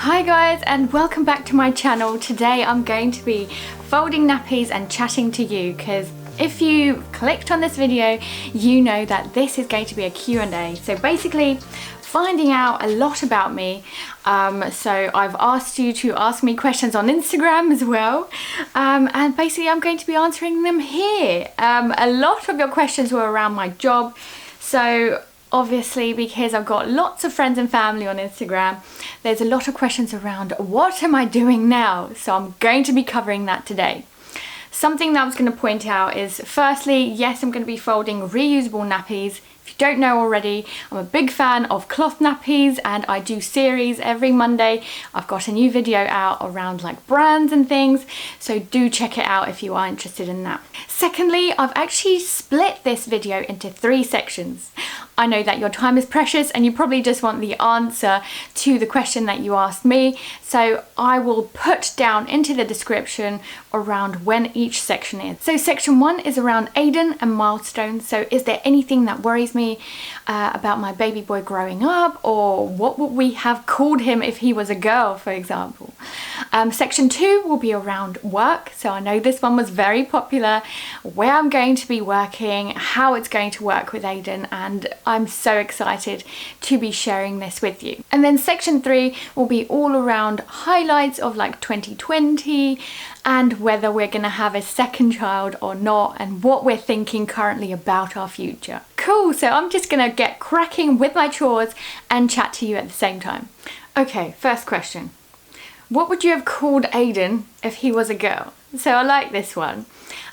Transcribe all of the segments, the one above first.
Hi guys, and welcome back to my channel. Today I'm going to be folding nappies and chatting to you, because if you clicked on this video you know that this is going to be a Q&A. So basically finding out a lot about me. So I've asked you to ask me questions on Instagram as well, and basically I'm going to be answering them here. A lot of your questions were around my job, so obviously because I've got lots of friends and family on Instagram, there's a lot of questions around what am I doing now, so I'm going to be covering that today. Something that I was going to point out is, firstly, yes, I'm going to be folding reusable nappies. If you don't know already, I'm a big fan of cloth nappies and I do series every Monday. I've got a new video out around like brands and things, so do check it out if you are interested in that. Secondly, I've actually split this video into 3 sections. I know that your time is precious and you probably just want the answer to the question that you asked me, so I will put down into the description around when each section is. So section 1 is around Aiden and milestones. So is there anything that worries me about my baby boy growing up, or what would we have called him if he was a girl, for example. Section 2 will be around work. So I know this one was very popular, where I'm going to be working, how it's going to work with Aiden, and I'm so excited to be sharing this with you. And then section 3 will be all around highlights of like 2020 and whether we're going to have a second child or not, and what we're thinking currently about our future. Cool, so I'm just going to get cracking with my chores and chat to you at the same time. Okay, first question. What would you have called Aiden if he was a girl? So I like this one.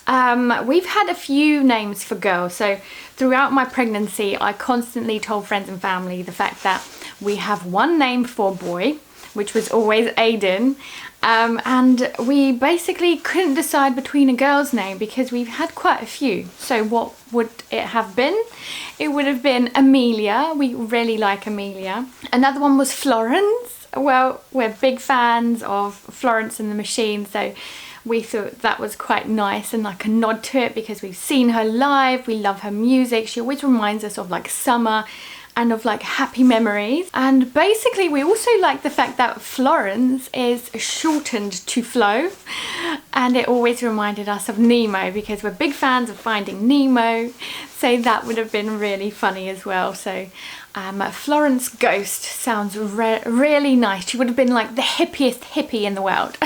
We've had a few names for girls. So throughout my pregnancy, I constantly told friends and family the fact that we have one name for boy, which was always Aidan. And we basically couldn't decide between a girl's name because we've had quite a few. So what would it have been? It would have been Amelia. We really like Amelia. Another one was Florence. Well, we're big fans of Florence and the Machine, so we thought that was quite nice and like a nod to it because we've seen her live, we love her music, she always reminds us of like summer and of like happy memories. And basically we also like the fact that Florence is shortened to Flo, and it always reminded us of Nemo because we're big fans of Finding Nemo, so that would have been really funny as well. So Florence Ghost sounds really nice. She would have been like the hippiest hippie in the world.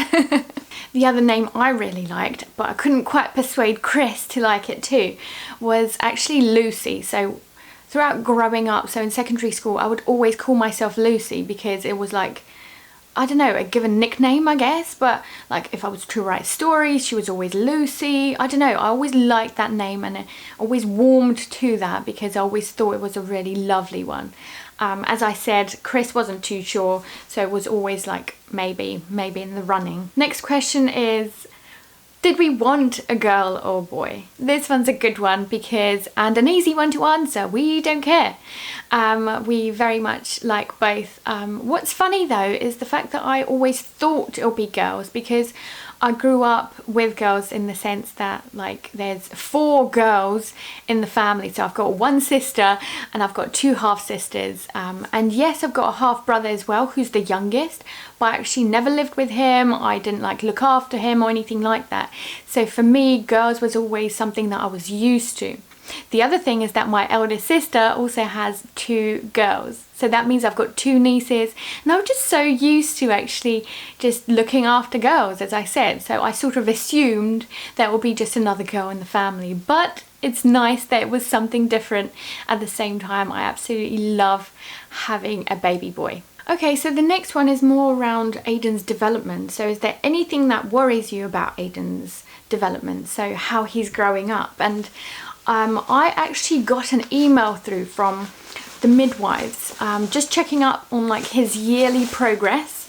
The other name I really liked, but I couldn't quite persuade Chris to like it too, was actually Lucy. So throughout growing up, so in secondary school, I would always call myself Lucy because it was like, I don't know, a given nickname, I guess. But like if I was to write stories, she was always Lucy. I don't know, I always liked that name and I always warmed to that because I always thought it was a really lovely one. As I said, Chris wasn't too sure, so it was always like maybe in the running. Next question is, did we want a girl or boy? This one's a good one because, and an easy one to answer, we don't care. We very much like both. What's funny though is the fact that I always thought it'll be girls because I grew up with girls in the sense that like there's 4 girls in the family. So I've got one sister and I've got 2 half sisters. And yes, I've got a half brother as well who's the youngest, but I actually never lived with him. I didn't like look after him or anything like that. So for me, girls was always something that I was used to. The other thing is that my eldest sister also has 2 girls. So that means I've got 2 nieces, and I'm just so used to actually just looking after girls, as I said. So I sort of assumed there would be just another girl in the family, but it's nice that it was something different. At the same time, I absolutely love having a baby boy. Okay, so the next one is more around Aiden's development. So is there anything that worries you about Aiden's development? So how he's growing up. And I actually got an email through from the midwives, just checking up on like his yearly progress,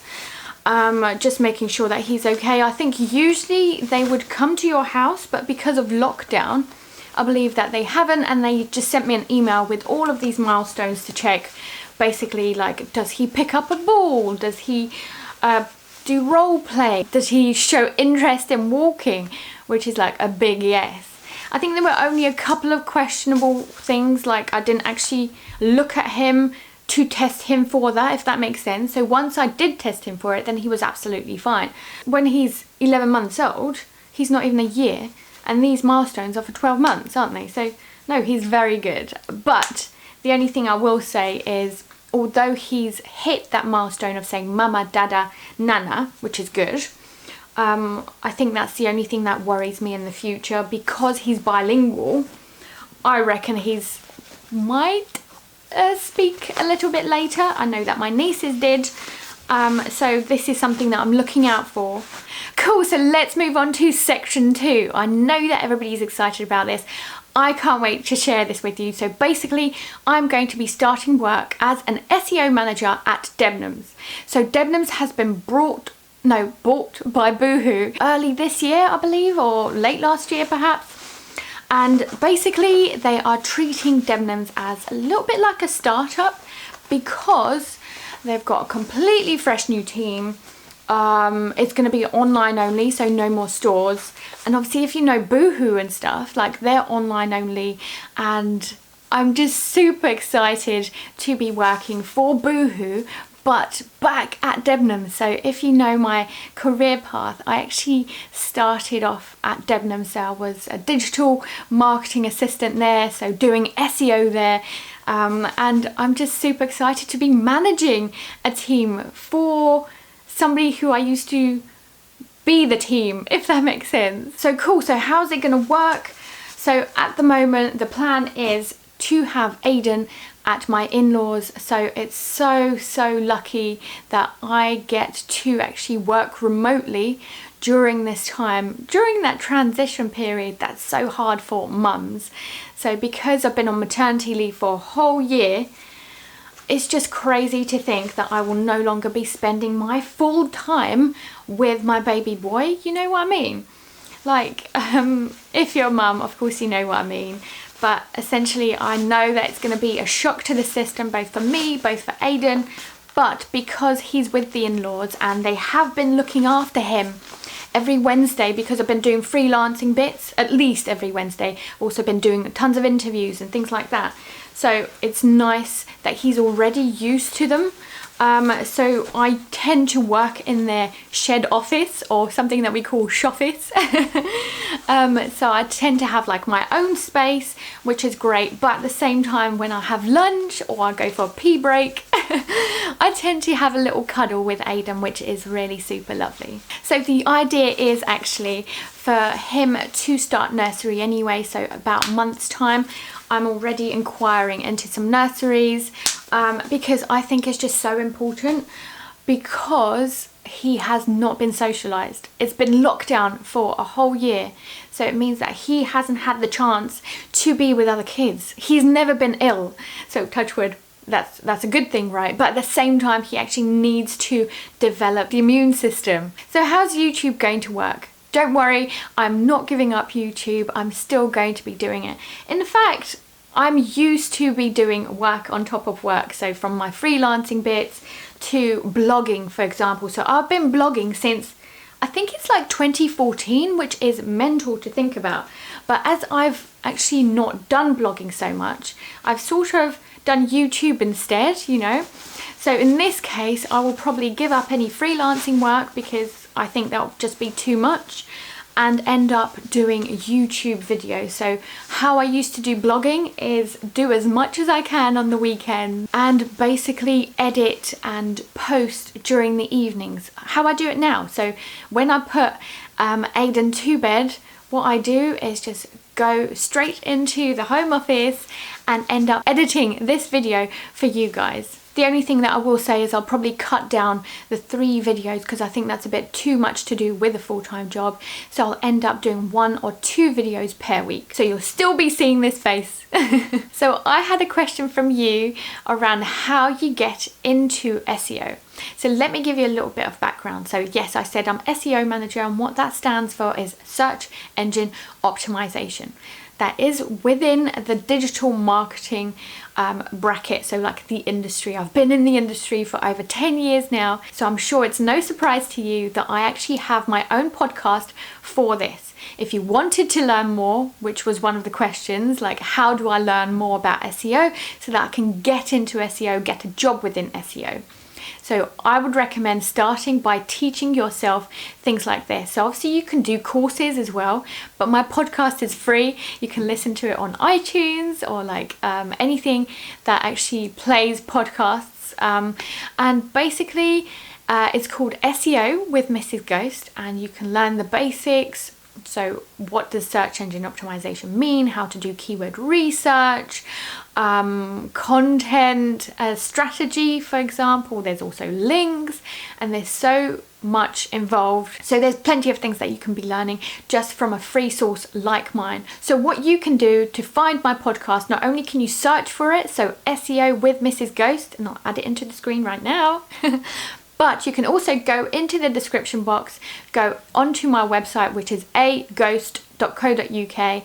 just making sure that he's okay. I think usually they would come to your house, but because of lockdown, I believe that they haven't, and they just sent me an email with all of these milestones to check. Basically, like, does he pick up a ball? Does he do role play? Does he show interest in walking? Which is like a big yes. I think there were only a couple of questionable things, like I didn't actually look at him to test him for that, if that makes sense. So once I did test him for it, then he was absolutely fine. When he's 11 months old, he's not even a year, and these milestones are for 12 months, aren't they? So no, he's very good. But the only thing I will say is, although he's hit that milestone of saying mama, dada, nana, which is good, I think that's the only thing that worries me in the future. Because he's bilingual, I reckon he's might speak a little bit later. I know that my nieces did. So this is something that I'm looking out for. Cool, so let's move on to section 2. I know that everybody's excited about this. I can't wait to share this with you. So basically, I'm going to be starting work as an SEO manager at Demnoms. So Demnoms has been bought by Boohoo early this year, I believe, or late last year perhaps. And basically they are treating Demnoms as a little bit like a startup, because they've got a completely fresh new team. It's going to be online only, so no more stores. And obviously, if you know Boohoo and stuff, like, they're online only, and I'm just super excited to be working for Boohoo, but back at Demnoms. So if you know my career path, I actually started off at Demnoms. So I was a digital marketing assistant there, so doing SEO there. And I'm just super excited to be managing a team for somebody who I used to be the team, if that makes sense. So cool, so how's it gonna work? So at the moment, the plan is to have Aiden at my in-laws. So it's so lucky that I get to actually work remotely during this time, during that transition period that's so hard for mums. So because I've been on maternity leave for a whole year, it's just crazy to think that I will no longer be spending my full time with my baby boy. You know what I mean? Like, if you're a mum, of course you know what I mean. But essentially, I know that it's going to be a shock to the system, both for me, both for Aiden. But because he's with the in-laws and they have been looking after him every Wednesday, because I've been doing freelancing bits, at least every Wednesday. Also been doing tons of interviews and things like that. So it's nice that he's already used to them. So I tend to work in their shed office, or something that we call shoffice. So I tend to have like my own space, which is great. But at the same time, when I have lunch or I go for a pee break, I tend to have a little cuddle with Aidan, which is really super lovely. So the idea is actually for him to start nursery anyway. So about a month's time, I'm already inquiring into some nurseries, because I think it's just so important, because he has not been socialized. It's been locked down for a whole year. So it means that he hasn't had the chance to be with other kids. He's never been ill. So touch wood, that's a good thing, right? But at the same time, he actually needs to develop the immune system. So how's YouTube going to work? Don't worry, I'm not giving up YouTube. I'm still going to be doing it. In fact, I'm used to be doing work on top of work. So from my freelancing bits to blogging, for example. So I've been blogging since, I think it's like 2014, which is mental to think about. But as I've actually not done blogging so much, I've sort of done YouTube instead, you know. So in this case, I will probably give up any freelancing work, because I think that'll just be too much, and end up doing YouTube videos. So how I used to do blogging is do as much as I can on the weekend and basically edit and post during the evenings. How I do it now. So when I put Aiden to bed, what I do is just go straight into the home office and end up editing this video for you guys. The only thing that I will say is I'll probably cut down the 3 videos, because I think that's a bit too much to do with a full-time job. So I'll end up doing 1 or 2 videos per week. So you'll still be seeing this face. So I had a question from you around how you get into SEO. So let me give you a little bit of background. So yes, I said I'm SEO manager, and what that stands for is search engine optimization. That is within the digital marketing bracket, so like the industry. I've been in the industry for over 10 years now, so I'm sure it's no surprise to you that I actually have my own podcast for this. If you wanted to learn more, which was one of the questions, like how do I learn more about SEO so that I can get into SEO, get a job within SEO. So I would recommend starting by teaching yourself things like this. So obviously you can do courses as well, but my podcast is free. You can listen to it on iTunes or like anything that actually plays podcasts. And basically it's called SEO with Mrs. Ghost, and you can learn the basics. So what does search engine optimization mean? How to do keyword research, content strategy, for example. There's also links, and there's so much involved. So there's plenty of things that you can be learning just from a free source like mine. So what you can do to find my podcast, not only can you search for it, so SEO with Mrs. Ghost, and I'll add it into the screen right now. But you can also go into the description box, go onto my website, which is aghost.co.uk,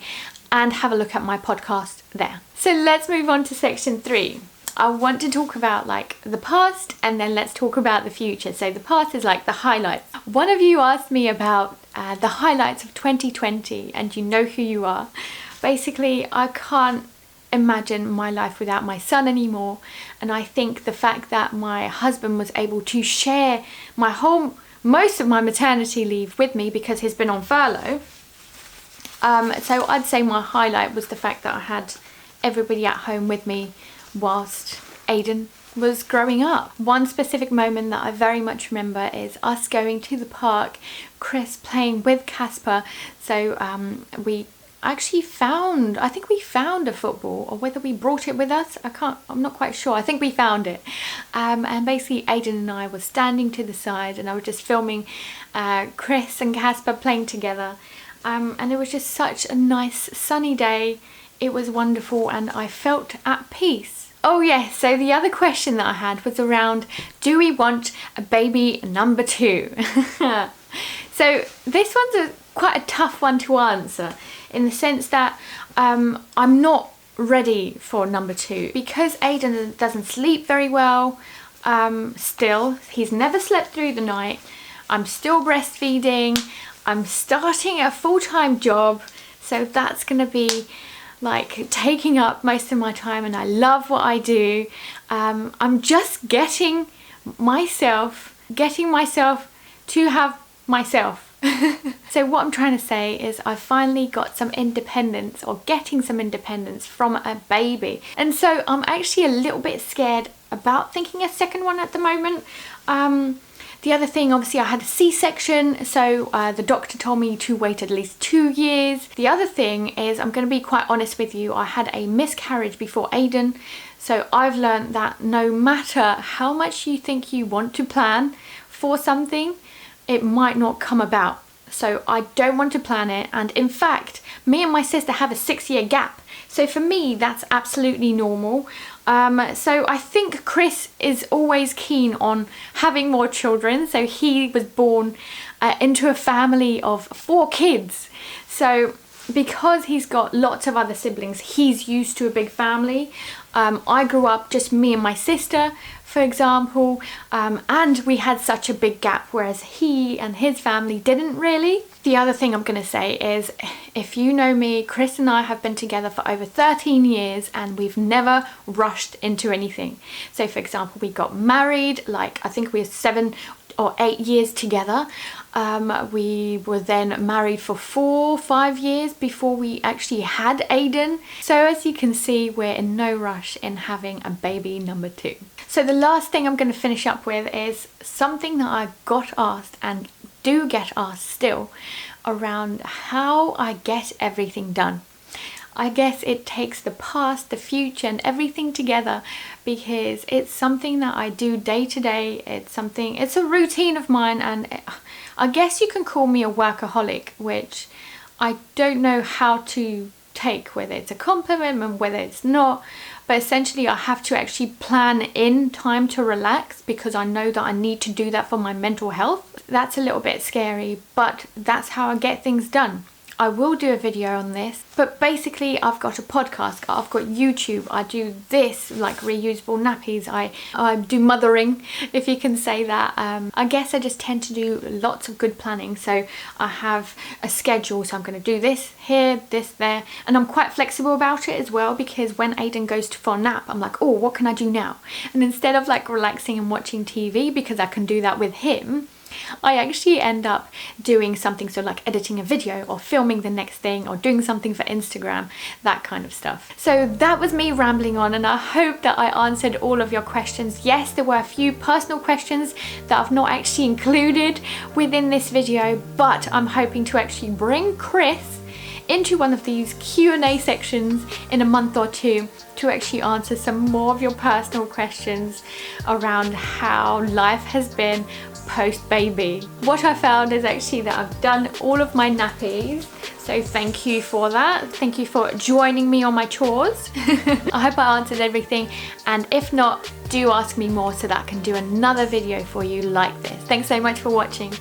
and have a look at my podcast there. So let's move on to section 3. I want to talk about like the past, and then let's talk about the future. So the past is like the highlights. One of you asked me about the highlights of 2020, and you know who you are. Basically, I can't imagine my life without my son anymore, and I think the fact that my husband was able to share most of my maternity leave with me because he's been on furlough, so I'd say my highlight was the fact that I had everybody at home with me whilst Aiden was growing up. One specific moment that I very much remember is us going to the park, Chris playing with Casper. So I think we found a football, or whether we brought it with us, I'm not quite sure. I think we found it. And basically Aiden and I were standing to the side, and I was just filming Chris and Casper playing together. And it was just such a nice sunny day. It was wonderful, and I felt at peace. Oh yes, so the other question that I had was around, do we want a baby number 2? So this one's quite a tough one to answer, in the sense that I'm not ready for number 2 because Aiden doesn't sleep very well. Still, he's never slept through the night. I'm still breastfeeding. I'm starting a full-time job, so that's going to be like taking up most of my time, and I love what I do. I'm just getting myself to have myself. So what I'm trying to say is I finally got some independence, or getting some independence from a baby, and so I'm actually a little bit scared about thinking a second one at the moment. The other thing, obviously I had a C-section, so the doctor told me to wait at least 2 years. The other thing is, I'm going to be quite honest with you, I had a miscarriage before Aiden. So I've learned that no matter how much you think you want to plan for something, it might not come about. So I don't want to plan it, and in fact me and my sister have a 6-year gap, so for me that's absolutely normal. So I think Chris is always keen on having more children, so he was born into a family of 4 kids. So because he's got lots of other siblings, he's used to a big family. I grew up just me and my sister, for example, and we had such a big gap, whereas he and his family didn't really. The other thing I'm going to say is, if you know me, Chris and I have been together for over 13 years and we've never rushed into anything. So for example, we got married, like I think we were 7 or 8 years together. We were then married for 4 or 5 years before we actually had Aiden. So as you can see, we're in no rush in having a baby number 2. So the last thing I'm going to finish up with is something that I got asked, and do get asked still, around how I get everything done. I guess it takes the past, the future, and everything together, because it's something that I do day to day. It's a routine of mine, and I guess you can call me a workaholic, which I don't know how to take, whether it's a compliment and whether it's not. But essentially I have to actually plan in time to relax, because I know that I need to do that for my mental health. That's a little bit scary, but that's how I get things done. I will do a video on this. But basically I've got a podcast, I've got YouTube, I do this, like reusable nappies, I do mothering, if you can say that. I guess I just tend to do lots of good planning. So I have a schedule, so I'm going to do this here, this there, and I'm quite flexible about it as well, because when Aiden goes for a nap, I'm like, oh, what can I do now? And instead of like relaxing and watching TV, because I can do that with him, I actually end up doing something, so like editing a video or filming the next thing or doing something for Instagram, that kind of stuff. So that was me rambling on, and I hope that I answered all of your questions. Yes, there were a few personal questions that I've not actually included within this video, but I'm hoping to actually bring Chris into one of these Q&A sections in a month or two to actually answer some more of your personal questions around how life has been post-baby. What I found is actually that I've done all of my nappies, so thank you for that. Thank you for joining me on my chores. I hope I answered everything, and if not, do ask me more so that I can do another video for you like this. Thanks so much for watching.